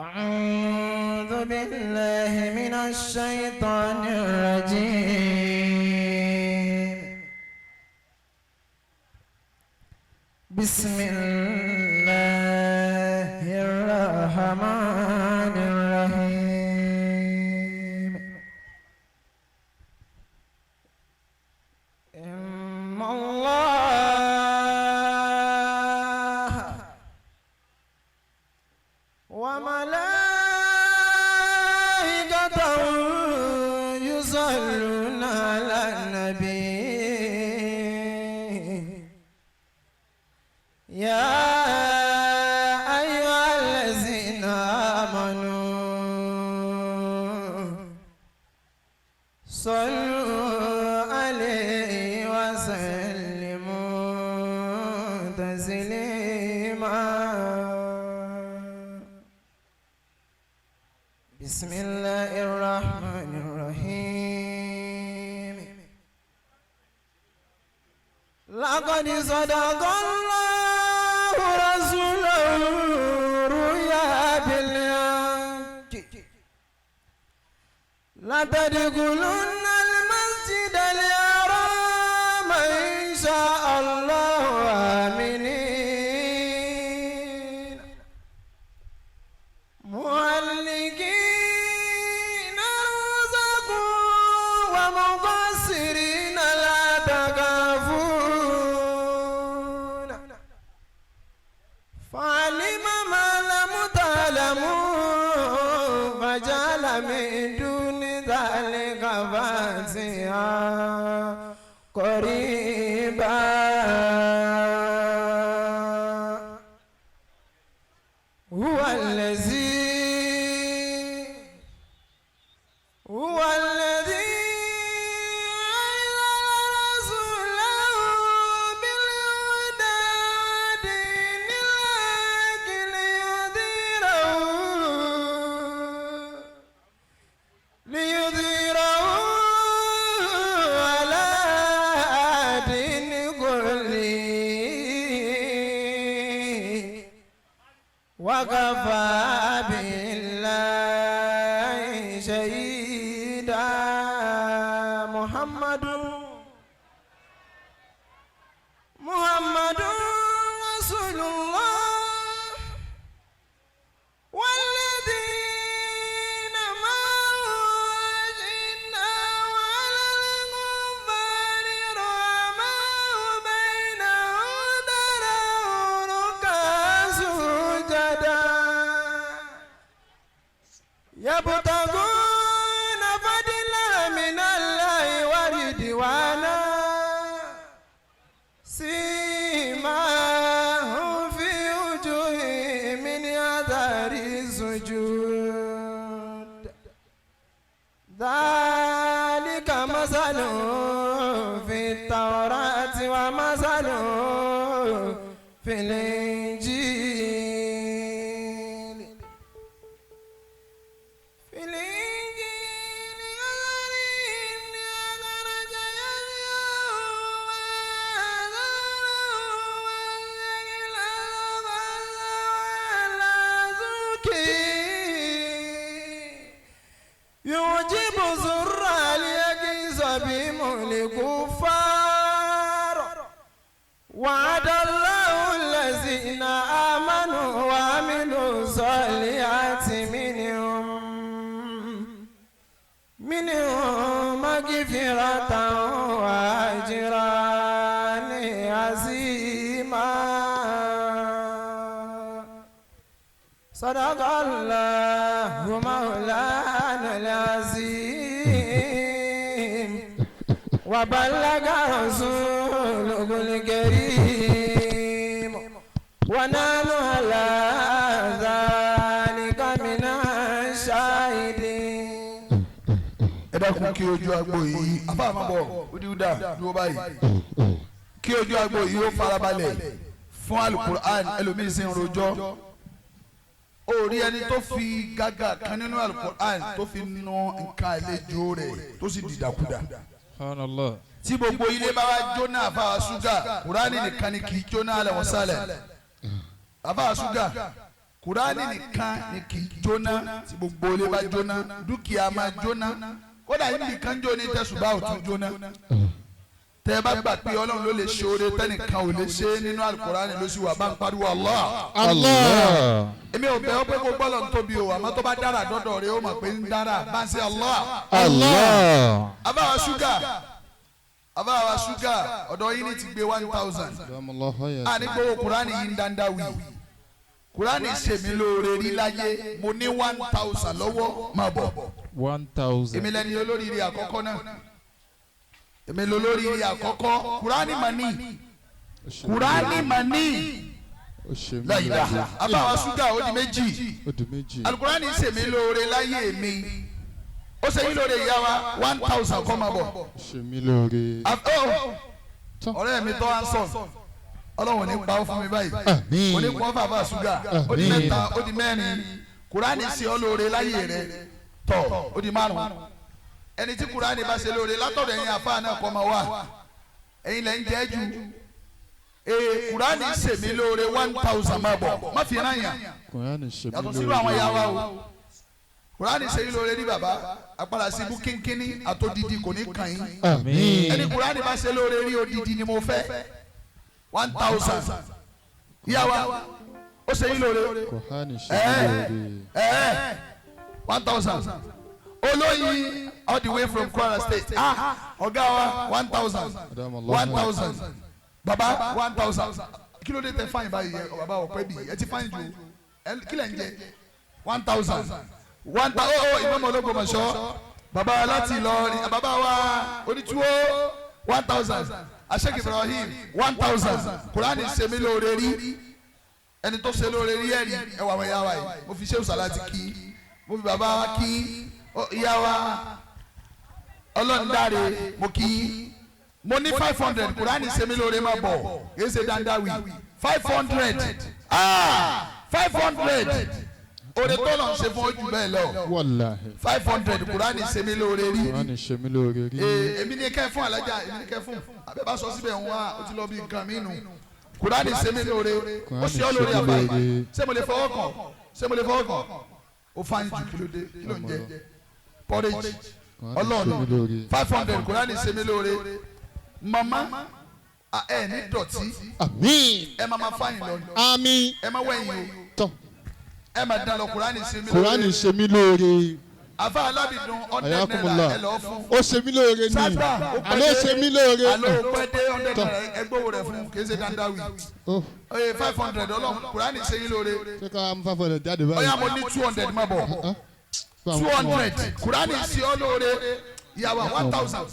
أعوذ بالله من الشيطان الرجيم. بسم الله الرحمن الرحيم. إن الله وملائكته يصلون على النبي يا أيها الذين آمنوا صلوا عليه وسلموا تسليما. بسم الله الرحمن الرحيم. لقد صدق الله رسوله الرؤيا بالحق لتدخلن المسجد الحرام إن شاء الله آمنين محلقين رؤوسكم ومقصرين لا تخافون فعلم ما لم تعلموا فجعل من دون ذلك فتحا قريبا. هو الذي أرسل رسوله بالهدى ودين الحق ليظهره على دين كله وكفى بالله شهيدا. محمد رسول الله والذين معه أشداء على الكفار رحماء بينهم تراهم ركعا سجدا يبتغون فضلا من الله ورضوانا سيماهم في وجوههم من أثر السجود ذلك مثلهم في التوراة ومثلهم في الإنجيل. يعجب زرع ليغيظ بهم الكفار وعد الله الذين آمنوا وعملوا الصالحات منهم مغفرة وأجرا عظيما. صدق الله مولانا العظيم وبلغ رسوله الكريم ونحن على ذلك من الشاهدين. ẹ dákun kí ojú agbo yìí apá àmàbọ̀ odiwuda dúró báyìí kí ojú agbo yìí ó farabalẹ̀ fún alukur'an ẹlòmíín sí ń rojọ́ orí ẹni tó fi gàgà kan nínú alukur'an tó fi nu nǹkan àlejò rẹ̀ tó sì dìdàkudà. tí gbogbo ilé bá wá jóná àfa ṣúgà kúránì nìkan ni kì í jóná alẹ́ wọ́n sálẹ̀ àfa ṣúgà Kùránì nìkan ni kì í jóná tí gbogbo ilé bá jóná dúkìá máa jóná kódà yìí nìkan jó ní tẹ̀sùbá òtún jóná tẹ́ ẹ bá gbà pé Ọlọ́run ló lè ṣe oore tẹ́nìkan ò lè ṣe nínú Al-Kùránì ló sì wà bá ń pariwo Allah. Allah. èmi ò bẹ̀ ọ́ pé kó gbọ́dọ̀ ń tóbi o àmọ́ tó bá dára dọ́dọ̀ rẹ ó mọ̀ pé ń dára bá ń ṣe Allah. Allah. abáwa ṣúgà ọ̀dọ̀ yìí ní ti gbé 1000 a ní gbowó Kùránì yìí ń dáńdá wì Kùránì ṣèmi lóore rí láyé mo ní 1000 lọ́wọ́ máa bọ̀ 1000. èmi lẹni olóríire àkọ́kọ́ náà èmi lolóríire àkọ́kọ́ Kùránì mà ní láyìlá abáwa ṣúgà ó di méjì Al-Kùránì ṣèmi lóore láyé mi ó ṣe yín lóore ìyá wa 1000 kọ́ máa bọ̀ ṣèmi lóore. ọ̀rẹ́ mi tó ń sọ Ọlọ́run ní pa ó fún mi báyìí ó ní pọ́n bàbá ṣúgà ó di mẹ́ta ó di mẹ́rin Kùránì ṣe ọ́ lóore láyé rẹ tọ̀ ó di márùn ẹni tí Kùránì bá ṣe lóore látọ̀dọ̀ ẹ̀yin àfáà náà kọ́ máa wà ẹ̀yin lẹ́ ń jẹ́ jù Kùránì ṣe mí lóore 1000 máa bọ̀ má fi ràn yàn yàtọ̀ sínú àwọn ìyá wa o Kùránì ṣe yín lóore ní bàbá apàdà sí ibú kínkínní àtòdìdí kò ní kàn yín ẹni Kùránì bá ṣe lóore rí odidi ni mo fẹ́ 1000 ìyá wa ó ṣe yín lóore 1000 olóyin all the way from Kwara State ọ̀gá wa 1000 baba 1000 kí ló dé tẹ fáyìn báyìí yẹ baba ọ̀pẹ bì ẹ ti fáyìn ju kí lẹ̀ ń jẹ 1000 ìmọ̀mọ̀ Ológbòmọ̀ṣọ́ baba láti Ìlọrin baba wa onítúwó 1000 Sheikh Ibrahim 1000 Kùránì ṣe mí lóore rí ẹni tó ṣe lóore rí ẹ̀rí ẹwà àwọn ìyá wa yìí mo fi Sheikh Salati kí mo fi baba wa kí ìyá wa Ọlọ́ndáre mo kí mo ní 500 Kùránì ṣe mí lóore máa bọ̀ kì í ṣe dandawi 500 oore tó lọ ṣe fún ojú bẹ́ẹ̀ lọ 500 Kùránì ṣe mí lóore rí èmi ní kẹ́ fún alájà èmi ní kẹ́ fún abẹ́bá sọ síbẹ̀ ń wá o ti lọ bí nǹkan mí nù Kùránì ṣe mí lóore ó ṣe ọ́ lóore àbáyé ṣé mo lè fọwọ́ kàn ó fáyín jù kí ló ń jẹ porridge Ọlọ́run 500 Kùránì ṣe mí lóore mama ẹ ní dọ̀tí ẹ máa fáyín lọ ẹ máa wẹ̀yìn o ẹ máa dán lọ Kùránì ṣe mí lóore afa alábìdún ọ̀dẹ̀ náírà ẹ lọ fún ó ṣe mí lóore ni àlọ́ ṣe mí lóore àlọ́ pẹ́ẹ́dé ọ̀dẹ̀ náírà ẹgbẹ́wò rẹ̀ fún kì í ṣe dandawi 500 Ọlọ́run Kùránì ṣe yín lóore ṣé ká mú 500 jáde báyìí ọ̀yà mo ní 200 má bọ̀ 200 Kùránì ṣe ọ́ lóore ìyàwó 1000